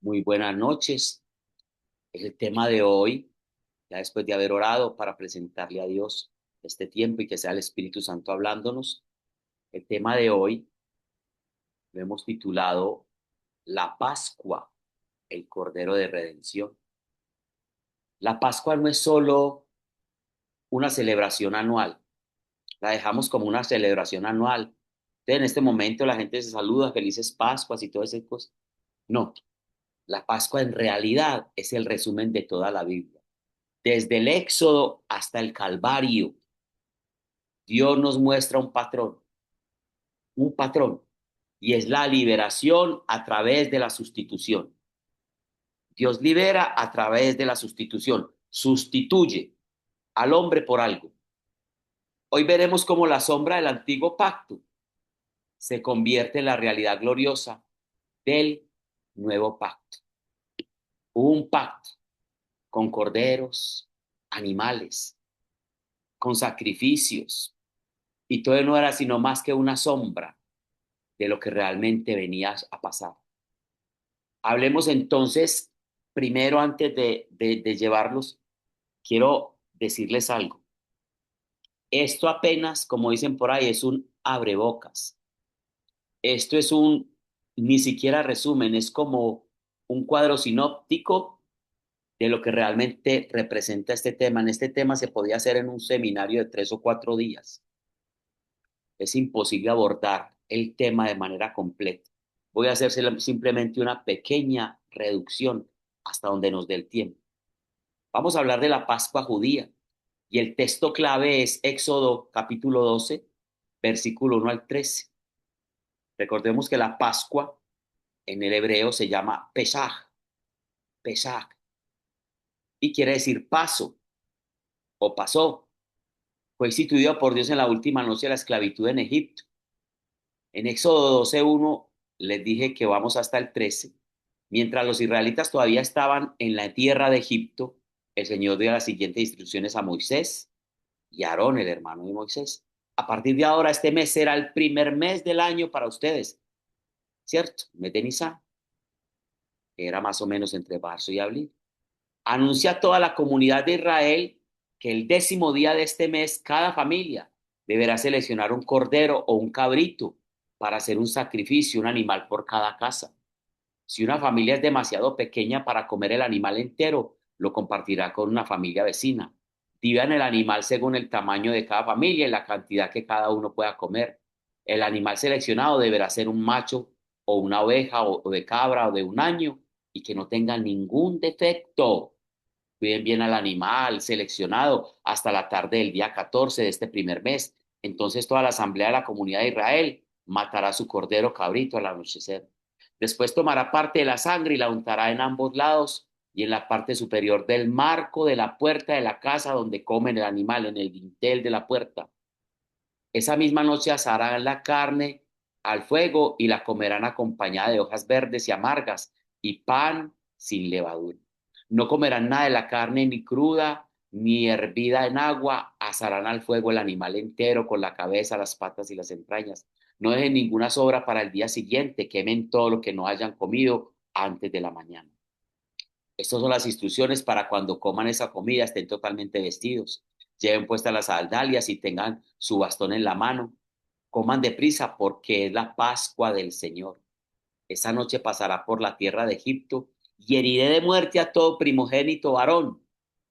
Muy buenas noches. El tema de hoy, ya después de haber orado para presentarle a Dios este tiempo y que sea el Espíritu Santo hablándonos, el tema de hoy lo hemos titulado La Pascua, el Cordero de Redención. La Pascua no es solo una celebración anual, la dejamos como una celebración anual. Entonces, en este momento la gente se saluda, felices Pascuas y todas esas cosas. No, la Pascua en realidad es el resumen de toda la Biblia. Desde el Éxodo hasta el Calvario, Dios nos muestra un patrón, y es la liberación a través de la sustitución. Dios libera a través de la sustitución, sustituye al hombre por algo. Hoy veremos cómo la sombra del antiguo pacto se convierte en la realidad gloriosa del nuevo pacto. Un pacto con corderos, animales, con sacrificios, y todo no era sino más que una sombra de lo que realmente venía a pasar. Hablemos entonces, primero antes de llevarlos, quiero decirles algo. Esto apenas, como dicen por ahí, es un abrebocas. Esto es ni siquiera resumen, es como un cuadro sinóptico de lo que realmente representa este tema. En este tema se podía hacer en un seminario de 3 o 4 días. Es imposible abordar el tema de manera completa. Voy a hacer simplemente una pequeña reducción hasta donde nos dé el tiempo. Vamos a hablar de la Pascua judía y el texto clave es Éxodo capítulo 12, versículo 1 al 13. Recordemos que la Pascua en el hebreo se llama Pesaj, Pesaj, y quiere decir paso o pasó. Fue instituido por Dios en la última noche de la esclavitud en Egipto. En Éxodo 12:1 les dije que vamos hasta el 13. Mientras los israelitas todavía estaban en la tierra de Egipto, el Señor dio las siguientes instrucciones a Moisés y a Aarón, el hermano de Moisés. A partir de ahora, este mes será el primer mes del año para ustedes, ¿cierto? Mes de Nisan, que era más o menos entre marzo y abril. Anuncia a toda la comunidad de Israel que el 10.º día de este mes, cada familia deberá seleccionar un cordero o un cabrito para hacer un sacrificio, un animal por cada casa. Si una familia es demasiado pequeña para comer el animal entero, lo compartirá con una familia vecina. Dividan el animal según el tamaño de cada familia y la cantidad que cada uno pueda comer. El animal seleccionado deberá ser un macho o una oveja o de cabra o de un año y que no tenga ningún defecto. Cuiden bien al animal seleccionado hasta la tarde del día 14 de este primer mes. Entonces toda la asamblea de la comunidad de Israel matará su cordero cabrito al anochecer. Después tomará parte de la sangre y la untará en ambos lados y en la parte superior del marco de la puerta de la casa donde comen el animal, en el dintel de la puerta. Esa misma noche asarán la carne al fuego y la comerán acompañada de hojas verdes y amargas y pan sin levadura. No comerán nada de la carne ni cruda ni hervida en agua. Asarán al fuego el animal entero con la cabeza, las patas y las entrañas. No dejen ninguna sobra para el día siguiente. Quemen todo lo que no hayan comido antes de la mañana. Estas son las instrucciones para cuando coman esa comida estén totalmente vestidos, lleven puestas las sandalias y tengan su bastón en la mano. Coman deprisa porque es la Pascua del Señor. Esa noche pasará por la tierra de Egipto y heriré de muerte a todo primogénito varón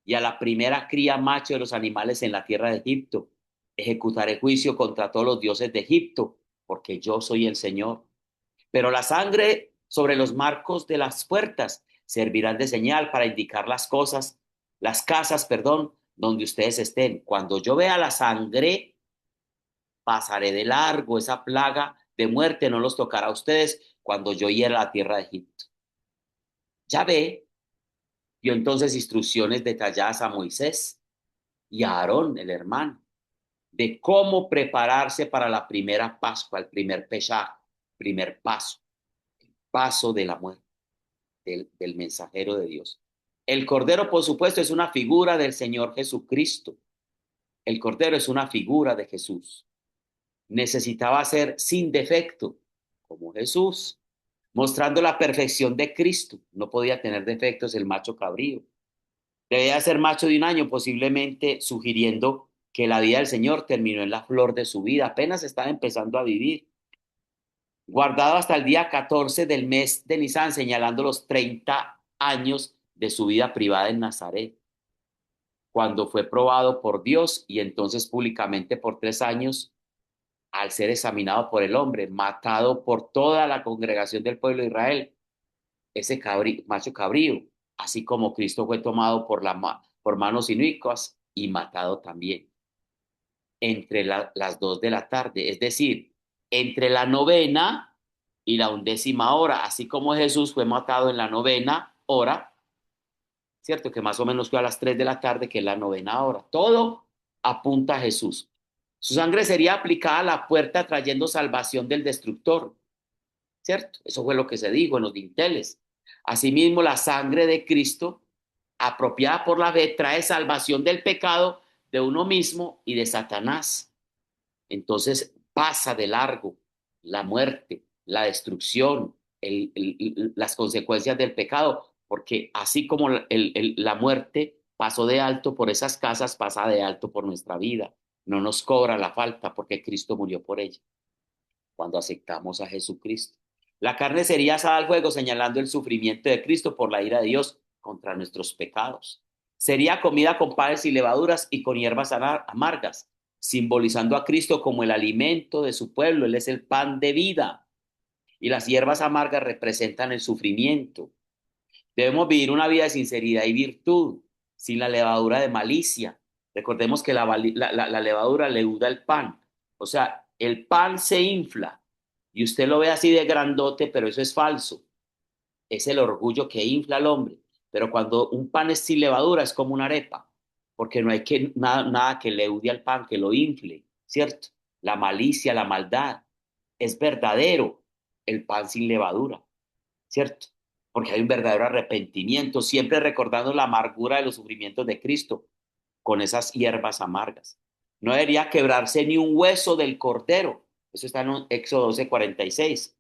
y a la primera cría macho de los animales en la tierra de Egipto. Ejecutaré juicio contra todos los dioses de Egipto, porque yo soy el Señor. Pero la sangre sobre los marcos de las puertas servirán de señal para indicar las casas, perdón, donde ustedes estén. Cuando yo vea la sangre, pasaré de largo. Esa plaga de muerte no los tocará a ustedes cuando yo hiera la tierra de Egipto. Ya ve, dio entonces instrucciones detalladas a Moisés y a Aarón, el hermano, de cómo prepararse para la primera Pascua, el primer Pesaj, primer paso de la muerte. Del mensajero de Dios. El Cordero, por supuesto, es una figura del Señor Jesucristo. El Cordero es una figura de Jesús. Necesitaba ser sin defecto, como Jesús. mostrando la perfección de Cristo. No podía tener defectos el macho cabrío. Debía ser macho de un año, posiblemente sugiriendo que la vida del Señor terminó en la flor de su vida, apenas estaba empezando a vivir. Guardado hasta el día 14 del mes de Nisan, señalando los 30 años de su vida privada en Nazaret, cuando fue probado por Dios y entonces públicamente por 3 años al ser examinado por el hombre, matado por toda la congregación del pueblo de Israel, ese macho cabrío, así como Cristo fue tomado por manos inicuas y matado también entre las 2 de la tarde, es decir, entre la novena y la 11ª hora, así como Jesús fue matado en la novena hora, ¿cierto? Que más o menos fue a las 3 de la tarde, que es la novena hora. Todo apunta a Jesús. Su sangre sería aplicada a la puerta trayendo salvación del destructor, ¿cierto? Eso fue lo que se dijo en los dinteles. Asimismo, la sangre de Cristo, apropiada por la fe, trae salvación del pecado de uno mismo y de Satanás. Entonces pasa de largo la muerte, la destrucción, las consecuencias del pecado, porque así como la muerte pasó de alto por esas casas, pasa de alto por nuestra vida. No nos cobra la falta porque Cristo murió por ella cuando aceptamos a Jesucristo. La carne sería asada al fuego, señalando el sufrimiento de Cristo por la ira de Dios contra nuestros pecados. Sería comida con panes y levaduras y con hierbas amargas, simbolizando a Cristo como el alimento de su pueblo. Él es el pan de vida. Y las hierbas amargas representan el sufrimiento. Debemos vivir una vida de sinceridad y virtud, sin la levadura de malicia. Recordemos que la levadura leuda el pan. O sea, el pan se infla y usted lo ve así de grandote, pero eso es falso. Es el orgullo que infla al hombre. Pero cuando un pan es sin levadura, es como una arepa, porque no hay nada que leude al pan, que lo infle, ¿cierto? La malicia, la maldad, es verdadero el pan sin levadura, ¿cierto? Porque hay un verdadero arrepentimiento, siempre recordando la amargura de los sufrimientos de Cristo con esas hierbas amargas. No debería quebrarse ni un hueso del cordero. Eso está en Éxodo 12:46.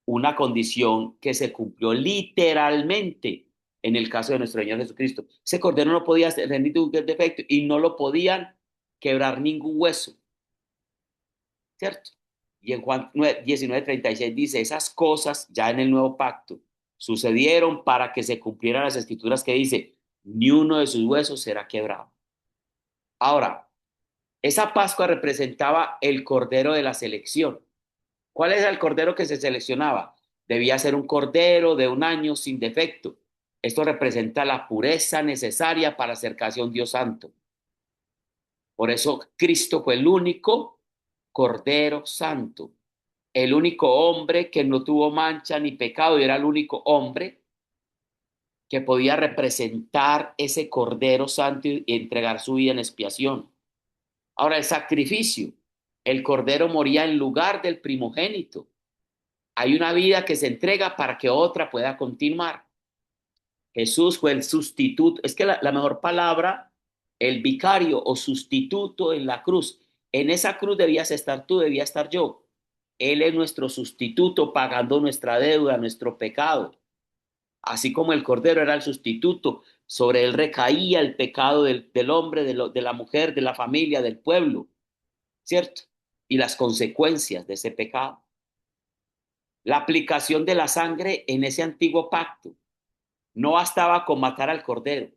Una condición que se cumplió literalmente en el caso de nuestro Señor Jesucristo. Ese cordero no podía tener ningún defecto y no lo podían quebrar ningún hueso, ¿cierto? Y en Juan 19:36 dice, esas cosas ya en el nuevo pacto sucedieron para que se cumplieran las escrituras que dice, ni uno de sus huesos será quebrado. Ahora, esa Pascua representaba el cordero de la selección. ¿Cuál era el cordero que se seleccionaba? Debía ser un cordero de un año sin defecto. Esto representa la pureza necesaria para acercarse a un Dios santo. Por eso Cristo fue el único cordero santo, el único hombre que no tuvo mancha ni pecado y era el único hombre que podía representar ese cordero santo y entregar su vida en expiación. Ahora, el sacrificio, el cordero moría en lugar del primogénito. Hay una vida que se entrega para que otra pueda continuar. Jesús fue el sustituto. Es que la mejor palabra, el vicario o sustituto en la cruz. En esa cruz debías estar tú, debía estar yo. Él es nuestro sustituto pagando nuestra deuda, nuestro pecado. Así como el cordero era el sustituto, sobre él recaía el pecado del hombre, de la mujer, de la familia, del pueblo, ¿cierto? Y las consecuencias de ese pecado. La aplicación de la sangre en ese antiguo pacto. No bastaba con matar al cordero.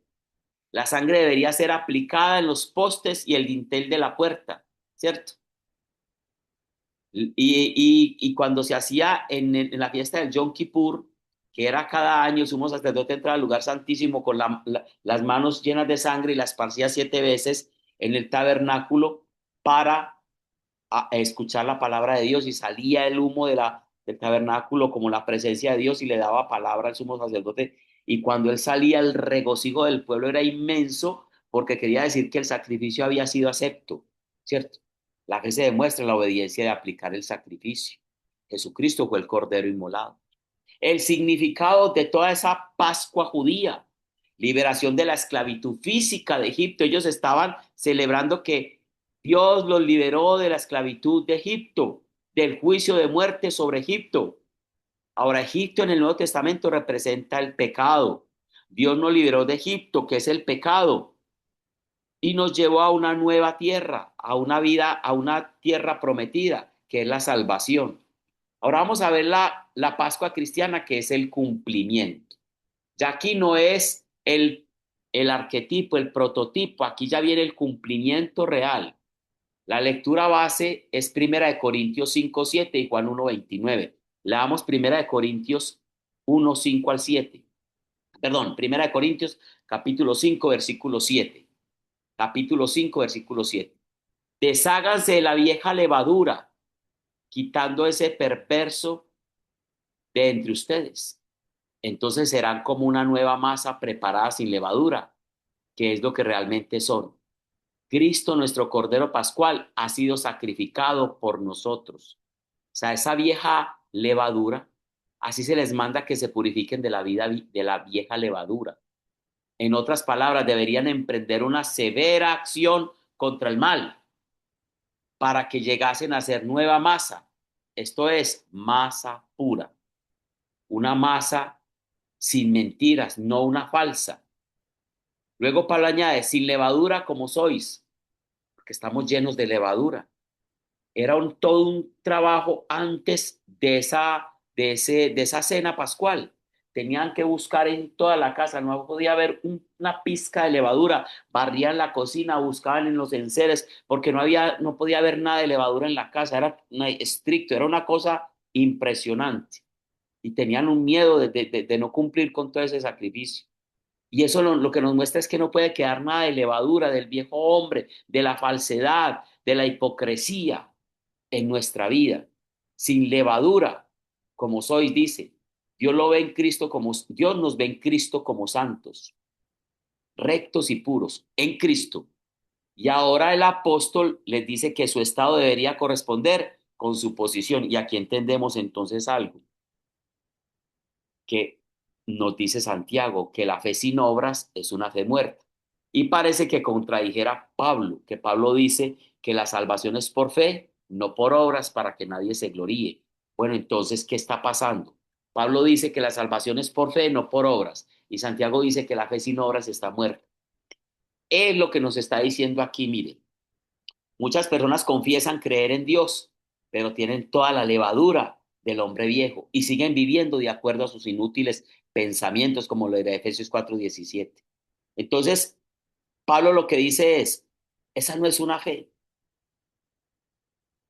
La sangre debería ser aplicada en los postes y el dintel de la puerta, ¿cierto? Y cuando se hacía en la fiesta del Yom Kippur, que era cada año, el sumo sacerdote entraba al lugar santísimo con las manos llenas de sangre y la esparcía 7 veces en el tabernáculo para escuchar la palabra de Dios y salía el humo del tabernáculo como la presencia de Dios y le daba palabra al sumo sacerdote. Y cuando él salía, el regocijo del pueblo era inmenso porque quería decir que el sacrificio había sido acepto, ¿cierto? La fe se demuestra en la obediencia de aplicar el sacrificio. Jesucristo fue el cordero inmolado. El significado de toda esa Pascua judía, liberación de la esclavitud física de Egipto. Ellos estaban celebrando que Dios los liberó de la esclavitud de Egipto, del juicio de muerte sobre Egipto. Ahora, Egipto en el Nuevo Testamento representa el pecado. Dios nos liberó de Egipto, que es el pecado, y nos llevó a una nueva tierra, a una vida, a una tierra prometida, que es la salvación. Ahora vamos a ver la Pascua cristiana, que es el cumplimiento. Ya aquí no es el arquetipo, el prototipo, aquí ya viene el cumplimiento real. La lectura base es Primera de Corintios 5:7 y Juan 1:29. Leamos Primera de Corintios 1:5 al 7. Perdón, Primera de Corintios capítulo 5 versículo 7. Capítulo 5 versículo 7. Desháganse de la vieja levadura, quitando ese perverso de entre ustedes. Entonces serán como una nueva masa preparada sin levadura, que es lo que realmente son. Cristo, nuestro Cordero Pascual, ha sido sacrificado por nosotros. O sea, esa vieja levadura, así se les manda que se purifiquen de la vida de la vieja levadura. En otras palabras, deberían emprender una severa acción contra el mal para que llegasen a ser nueva masa. Esto es masa pura, una masa sin mentiras, no una falsa. Luego Pablo añade, sin levadura como sois, porque estamos llenos de levadura. Era todo un trabajo antes de esa cena pascual. Tenían que buscar en toda la casa, no podía haber una pizca de levadura. Barrían la cocina, buscaban en los enseres, porque no podía haber nada de levadura en la casa. Era estricto, era una cosa impresionante. Y tenían un miedo de no cumplir con todo ese sacrificio. Y eso lo que nos muestra es que no puede quedar nada de levadura del viejo hombre, de la falsedad, de la hipocresía en nuestra vida, sin levadura, como sois, dice. Dios nos ve en Cristo como santos, rectos y puros, en Cristo. Y ahora el apóstol les dice que su estado debería corresponder con su posición. Y aquí entendemos entonces algo que nos dice Santiago, que la fe sin obras es una fe muerta. Y parece que contradijera Pablo, que Pablo dice que la salvación es por fe, no por obras, para que nadie se gloríe. Bueno, entonces, ¿qué está pasando? Pablo dice que la salvación es por fe, no por obras. Y Santiago dice que la fe sin obras está muerta. Es lo que nos está diciendo aquí, mire. Muchas personas confiesan creer en Dios, pero tienen toda la levadura del hombre viejo y siguen viviendo de acuerdo a sus inútiles pensamientos, como lo de Efesios 4:17. Entonces, Pablo lo que dice es, esa no es una fe,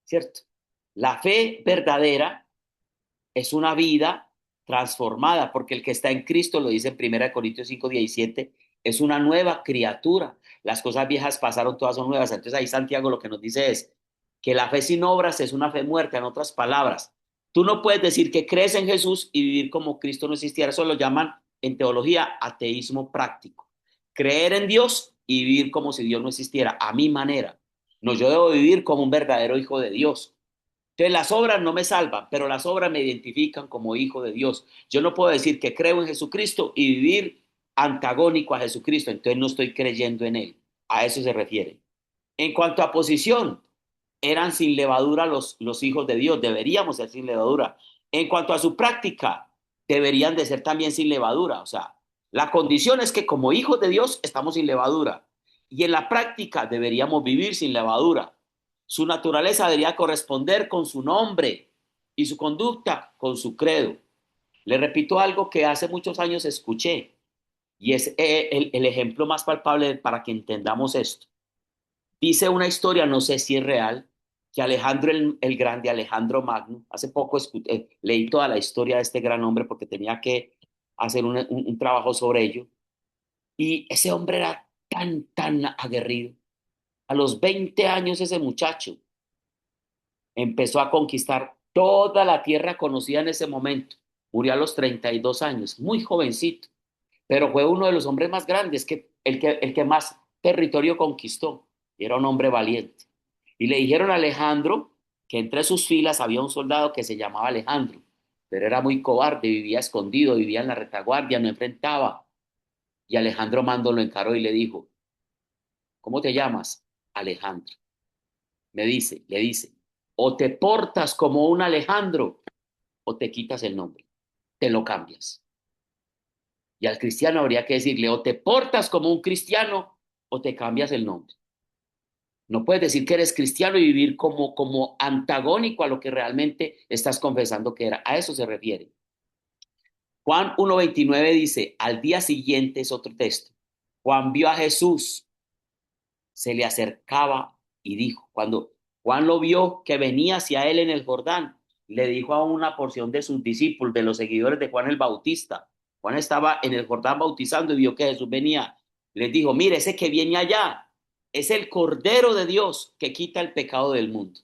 ¿cierto? La fe verdadera es una vida transformada, porque el que está en Cristo, lo dice en 1 Corintios 5:17, es una nueva criatura. Las cosas viejas pasaron, todas son nuevas. Entonces ahí Santiago lo que nos dice es que la fe sin obras es una fe muerta. En otras palabras, tú no puedes decir que crees en Jesús y vivir como Cristo no existiera. Eso lo llaman en teología ateísmo práctico. Creer en Dios y vivir como si Dios no existiera, a mi manera. No, yo debo vivir como un verdadero hijo de Dios. Entonces las obras no me salvan, pero las obras me identifican como hijo de Dios. Yo no puedo decir que creo en Jesucristo y vivir antagónico a Jesucristo, entonces no estoy creyendo en Él. A eso se refiere. En cuanto a posición, eran sin levadura los hijos de Dios, deberíamos ser sin levadura. En cuanto a su práctica, deberían de ser también sin levadura. O sea, la condición es que como hijos de Dios estamos sin levadura y en la práctica deberíamos vivir sin levadura. Su naturaleza debería corresponder con su nombre y su conducta con su credo. Le repito algo que hace muchos años escuché y es el ejemplo más palpable para que entendamos esto. Dice una historia, no sé si es real, que Alejandro el Grande, Alejandro Magno, hace poco leí toda la historia de este gran hombre porque tenía que hacer un trabajo sobre ello. Y ese hombre era tan aguerrido. A los 20 años ese muchacho empezó a conquistar toda la tierra conocida en ese momento. Murió a los 32 años, muy jovencito, pero fue uno de los hombres más grandes, el que más territorio conquistó. Era un hombre valiente. Y le dijeron a Alejandro que entre sus filas había un soldado que se llamaba Alejandro, pero era muy cobarde, vivía escondido, vivía en la retaguardia, no enfrentaba. Y Alejandro Mando lo encaró y le dijo, ¿cómo te llamas? Alejandro. Le dice, o te portas como un Alejandro o te quitas el nombre. te lo cambias. Y al cristiano habría que decirle, o te portas como un cristiano o te cambias el nombre. No puedes decir que eres cristiano y vivir como antagónico a lo que realmente estás confesando que era. A eso se refiere. Juan 1:29 dice, al día siguiente es otro texto. Juan vio a Jesús, se le acercaba y dijo, cuando Juan lo vio que venía hacia él en el Jordán, le dijo a una porción de sus discípulos, de los seguidores de Juan el Bautista. Juan estaba en el Jordán bautizando y vio que Jesús venía. Les dijo, mire, ese que viene allá es el Cordero de Dios que quita el pecado del mundo.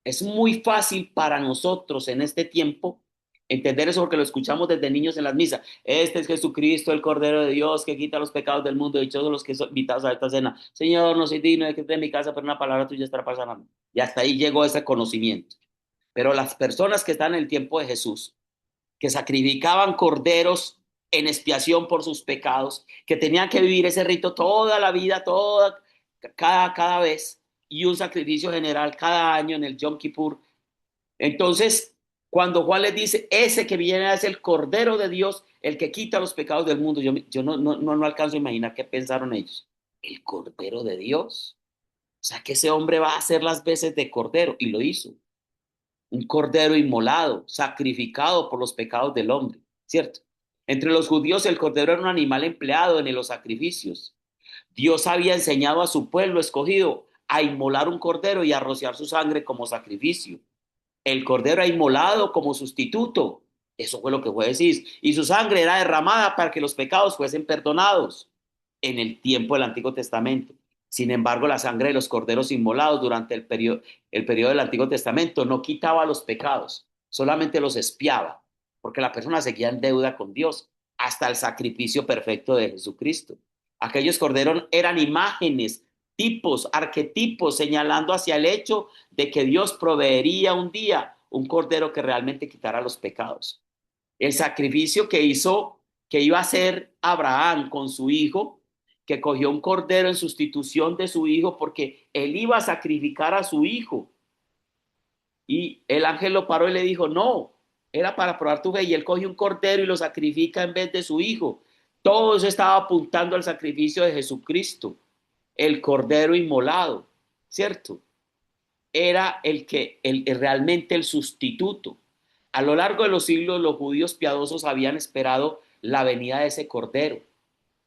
Es muy fácil para nosotros en este tiempo entender eso porque lo escuchamos desde niños en las misas. Este es Jesucristo, el Cordero de Dios, que quita los pecados del mundo. Dichosos los que son invitados a esta cena. Señor, no soy digno de que esté en mi casa, pero una palabra tuya estará pasando. Y hasta ahí llegó ese conocimiento. Pero las personas que están en el tiempo de Jesús, que sacrificaban corderos en expiación por sus pecados, que tenían que vivir ese rito toda la vida, cada vez, y un sacrificio general cada año en el Yom Kippur. Entonces, cuando Juan les dice, ese que viene es el Cordero de Dios, el que quita los pecados del mundo, yo no alcanzo a imaginar qué pensaron ellos. El Cordero de Dios. O sea, que ese hombre va a hacer las veces de Cordero, y lo hizo. Un Cordero inmolado, sacrificado por los pecados del hombre, ¿cierto? Entre los judíos el Cordero era un animal empleado en los sacrificios. Dios había enseñado a su pueblo escogido a inmolar un cordero y a rociar su sangre como sacrificio. El cordero era inmolado como sustituto. Eso fue lo que fue decir. Y su sangre era derramada para que los pecados fuesen perdonados en el tiempo del Antiguo Testamento. Sin embargo, la sangre de los corderos inmolados durante el periodo del Antiguo Testamento no quitaba los pecados, solamente los expiaba, porque la persona seguía en deuda con Dios hasta el sacrificio perfecto de Jesucristo. Aquellos corderos eran imágenes, tipos, arquetipos, señalando hacia el hecho de que Dios proveería un día un cordero que realmente quitara los pecados. El sacrificio que iba a hacer Abraham con su hijo, que cogió un cordero en sustitución de su hijo porque él iba a sacrificar a su hijo. Y el ángel lo paró y le dijo, no, era para probar tu fe. Y él cogió un cordero y lo sacrifica en vez de su hijo. Todo eso estaba apuntando al sacrificio de Jesucristo, el cordero inmolado, ¿cierto? Era realmente el sustituto. A lo largo de los siglos, los judíos piadosos habían esperado la venida de ese cordero.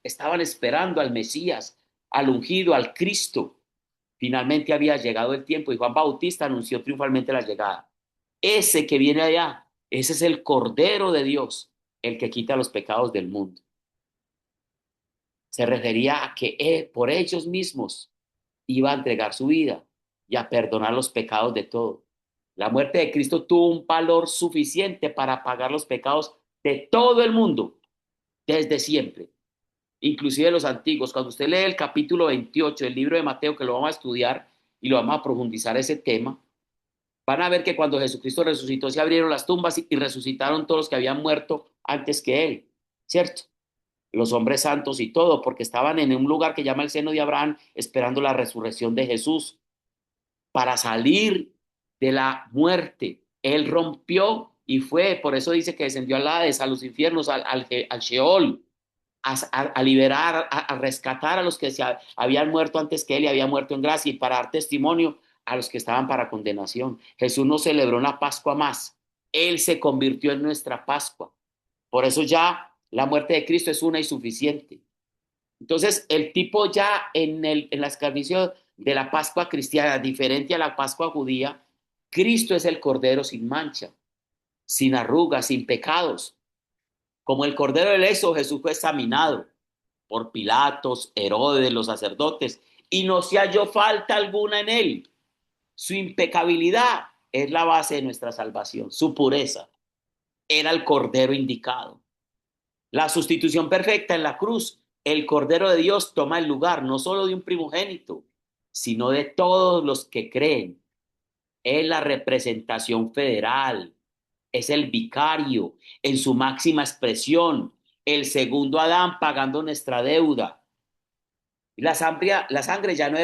Estaban esperando al Mesías, al ungido, al Cristo. Finalmente había llegado el tiempo y Juan Bautista anunció triunfalmente la llegada. Ese que viene allá, ese es el Cordero de Dios, el que quita los pecados del mundo. Se refería a que él, por ellos mismos, iba a entregar su vida y a perdonar los pecados de todo. La muerte de Cristo tuvo un valor suficiente para pagar los pecados de todo el mundo, desde siempre, inclusive los antiguos. Cuando usted lee el capítulo 28 del libro de Mateo, que lo vamos a estudiar y lo vamos a profundizar ese tema, van a ver que cuando Jesucristo resucitó se abrieron las tumbas y resucitaron todos los que habían muerto antes que él, ¿cierto? Los hombres santos y todo, porque estaban en un lugar que llama el seno de Abraham, esperando la resurrección de Jesús para salir de la muerte. Él rompió y fue, por eso dice que descendió al Hades, a los infiernos, al Sheol, a liberar, a rescatar a los que habían muerto antes que él y habían muerto en gracia y para dar testimonio a los que estaban para condenación. Jesús no celebró una Pascua más. Él se convirtió en nuestra Pascua. Por eso ya la muerte de Cristo es una y suficiente. Entonces, el tipo ya en la servicio de la Pascua cristiana, diferente a la Pascua judía, Cristo es el Cordero sin mancha, sin arrugas, sin pecados. Como el Cordero del Éxodo, Jesús fue examinado por Pilatos, Herodes, los sacerdotes, y no se halló falta alguna en él. Su impecabilidad es la base de nuestra salvación, su pureza. Era el Cordero indicado. La sustitución perfecta en la cruz, el Cordero de Dios toma el lugar no solo de un primogénito, sino de todos los que creen. Es la representación federal, es el vicario en su máxima expresión, el segundo Adán pagando nuestra deuda. La sangre ya no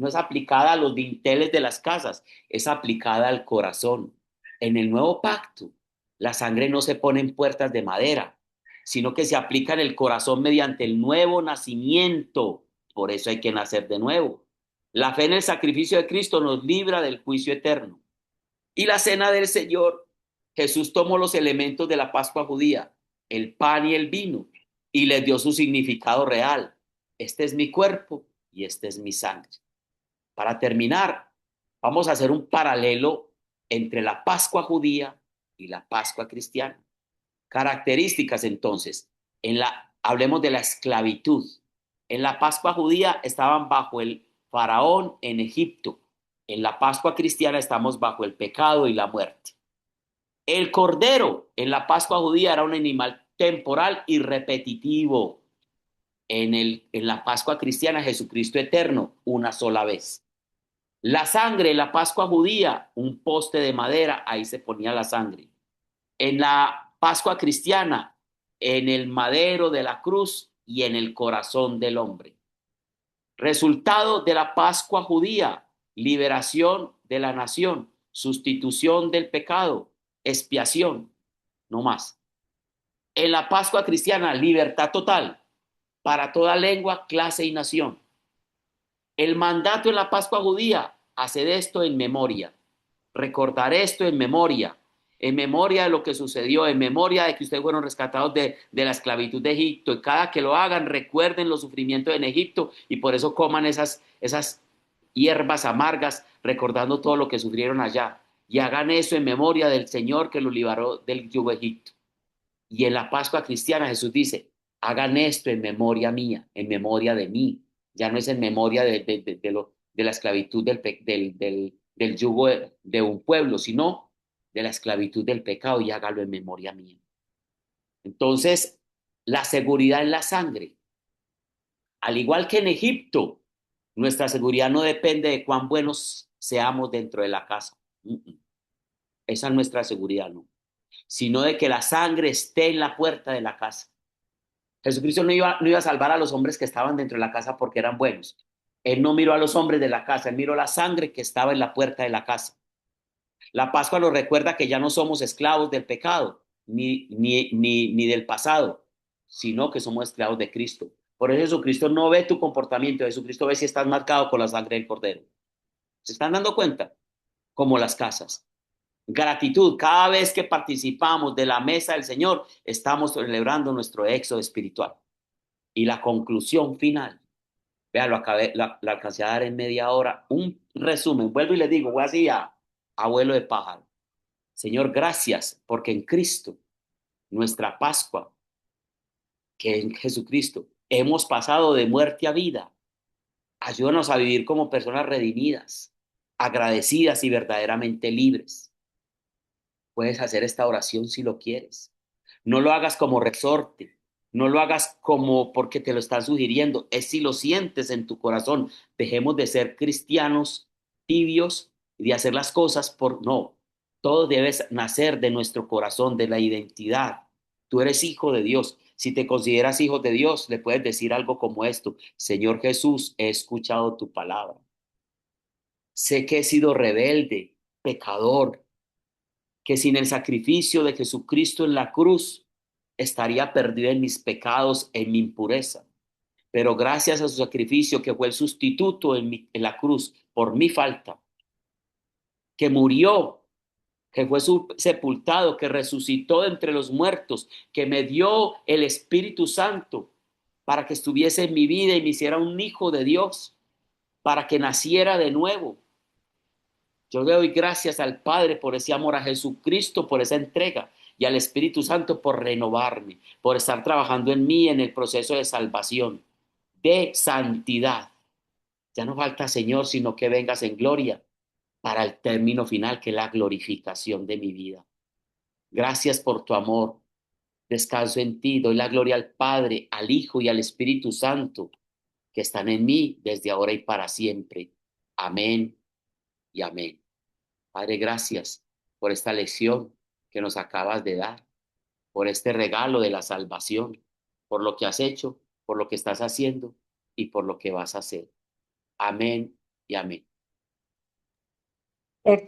es aplicada a los dinteles de las casas, es aplicada al corazón. En el nuevo pacto, La sangre no se pone en puertas de madera, sino que se aplica en el corazón mediante el nuevo nacimiento. Por eso hay que nacer de nuevo. La fe en el sacrificio de Cristo nos libra del juicio eterno. Y la cena del Señor, Jesús tomó los elementos de la Pascua judía, el pan y el vino, y les dio su significado real. Este es mi cuerpo y este es mi sangre. Para terminar, vamos a hacer un paralelo entre la Pascua judía y la Pascua cristiana. Características entonces, hablemos de la esclavitud. En la Pascua judía estaban bajo el faraón en Egipto. En la Pascua cristiana estamos bajo el pecado y la muerte. El cordero en la Pascua judía era un animal temporal y repetitivo. En la Pascua cristiana, Jesucristo eterno, una sola vez. La sangre en la Pascua judía, un poste de madera, ahí se ponía la sangre. En la Pascua cristiana, en el madero de la cruz y en el corazón del hombre. Resultado de la Pascua judía, liberación de la nación, sustitución del pecado, expiación, no más. En la Pascua cristiana, libertad total para toda lengua, clase y nación. El mandato en la Pascua judía, hacer esto en memoria, recordar esto en memoria de lo que sucedió, en memoria de que ustedes fueron rescatados de la esclavitud de Egipto. Y cada que lo hagan, recuerden los sufrimientos en Egipto y por eso coman esas hierbas amargas, recordando todo lo que sufrieron allá. Y hagan eso en memoria del Señor que los liberó del yugo de Egipto. Y en la Pascua cristiana Jesús dice, hagan esto en memoria mía, en memoria de mí. Ya no es en memoria de la esclavitud del yugo de un pueblo, sino de la esclavitud del pecado y hágalo en memoria mía. Entonces, la seguridad en la sangre. Al igual que en Egipto, nuestra seguridad no depende de cuán buenos seamos dentro de la casa. Esa es nuestra seguridad, no. Sino de que la sangre esté en la puerta de la casa. Jesucristo no iba a salvar a los hombres que estaban dentro de la casa porque eran buenos. Él no miró a los hombres de la casa, él miró la sangre que estaba en la puerta de la casa. La Pascua nos recuerda que ya no somos esclavos del pecado, ni del pasado, sino que somos esclavos de Cristo. Por eso Jesucristo no ve tu comportamiento, Jesucristo ve si estás marcado con la sangre del Cordero. ¿Se están dando cuenta? Como las casas. Gratitud, cada vez que participamos de la mesa del Señor, estamos celebrando nuestro éxodo espiritual. Y la conclusión final, vea, lo alcancé a dar en media hora, un resumen, vuelvo y le digo, voy así a abuelo de pájaro. Señor, gracias, porque en Cristo, nuestra Pascua, que en Jesucristo, hemos pasado de muerte a vida. Ayúdanos a vivir como personas redimidas, agradecidas y verdaderamente libres. Puedes hacer esta oración si lo quieres. No lo hagas como resorte, no lo hagas como porque te lo están sugiriendo, es si lo sientes en tu corazón. Dejemos de ser cristianos tibios y de hacer las cosas por no. Todo debe nacer de nuestro corazón, de la identidad. Tú eres hijo de Dios. Si te consideras hijo de Dios, le puedes decir algo como esto: Señor Jesús, he escuchado tu palabra. Sé que he sido rebelde, pecador, que sin el sacrificio de Jesucristo en la cruz estaría perdido en mis pecados, en mi impureza. Pero gracias a su sacrificio, que fue el sustituto en la cruz por mi falta, que murió, que fue sepultado, que resucitó de entre los muertos, que me dio el Espíritu Santo para que estuviese en mi vida y me hiciera un hijo de Dios, para que naciera de nuevo. Yo le doy gracias al Padre por ese amor, a Jesucristo por esa entrega y al Espíritu Santo por renovarme, por estar trabajando en mí en el proceso de salvación, de santidad. Ya no falta, Señor, sino que vengas en gloria para el término final, que es la glorificación de mi vida. Gracias por tu amor. Descanso en ti. Doy la gloria al Padre, al Hijo y al Espíritu Santo, que están en mí desde ahora y para siempre. Amén y amén. Padre, gracias por esta lección que nos acabas de dar, por este regalo de la salvación, por lo que has hecho, por lo que estás haciendo y por lo que vas a hacer. Amén y amén.